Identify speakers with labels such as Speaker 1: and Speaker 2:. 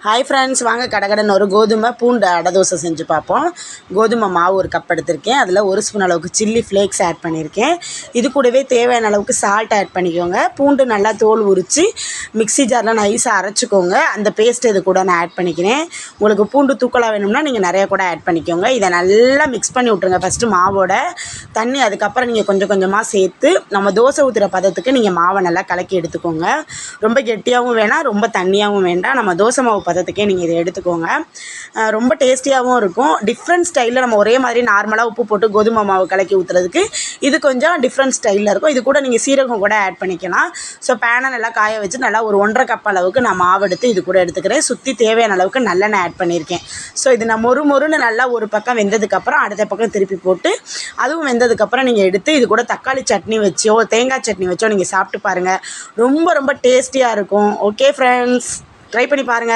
Speaker 1: Hi friends, வாங்க கடகடன் ஒரு கோதுமை பூண்டு அடை தோசை செஞ்சு பார்ப்போம். கோதுமை மாவு ஒரு கப் எடுத்திருக்கேன். அதில் ஒரு ஸ்பூன் அளவுக்கு சில்லி ஃப்ளேக்ஸ் ஆட் பண்ணியிருக்கேன். இது கூடவே தேவையான அளவுக்கு சால்ட் ஆட் பண்ணிக்கோங்க. பூண்டு நல்லா தோல் உரித்து மிக்ஸி ஜாரில் நைஸாக அரைச்சிக்கோங்க. அந்த பேஸ்ட்டு இது கூட நான் ஆட் பண்ணிக்கிறேன். உங்களுக்கு பூண்டு தூக்கலாக வேணும்னா நீங்கள் நிறையா கூட ஆட் பண்ணிக்கோங்க. இதை நல்லா மிக்ஸ் பண்ணி விட்ருங்க ஃபஸ்ட்டு மாவோட. தண்ணி அதுக்கப்புறம் நீங்கள் கொஞ்சம் கொஞ்சமாக சேர்த்து நம்ம தோசை ஊற்றுற பதத்துக்கு நீங்கள் மாவை நல்லா கலக்கி எடுத்துக்கோங்க. ரொம்ப கெட்டியாகவும் வேணாம், ரொம்ப தண்ணியாகவும் வேண்டாம். நம்ம தோசை மாவு பதத்துக்கே நீங்கள் இதை எடுத்துக்கோங்க. ரொம்ப டேஸ்டியாகவும் இருக்கும். டிஃப்ரெண்ட் ஸ்டைலில் நம்ம ஒரே மாதிரி நார்மலாக உப்பு போட்டு கோதுமை மாவு கலக்கி ஊற்றுறதுக்கு இது கொஞ்சம் டிஃப்ரெண்ட் ஸ்டைலில் இருக்கும். இது கூட நீங்கள் சீரகம் கூட ஆட் பண்ணிக்கலாம். ஸோ பேனை நல்லா காய வச்சு நல்லா ஒரு 1.5 கப் அளவுக்கு நான் மாவு எடுத்து இது கூட எடுத்துக்கிறேன். சுற்றி தேவையான அளவுக்கு நல்லெண்ணெய் ஆட் பண்ணியிருக்கேன். ஸோ இது நான் மொறுன்னு நல்லா ஒரு பக்கம் வெந்ததுக்கப்புறம் அடுத்த பக்கம் திருப்பி போட்டு அதுவும் வெந்ததுக்கப்புறம் நீங்கள் எடுத்து இது கூட தக்காளி சட்னி வச்சோ தேங்காய் சட்னி வச்சோ நீங்கள் சாப்பிட்டு பாருங்கள். ரொம்ப ரொம்ப டேஸ்டியாக இருக்கும். ஓகே ஃப்ரெண்ட்ஸ், ட்ரை பண்ணி பாருங்கள்.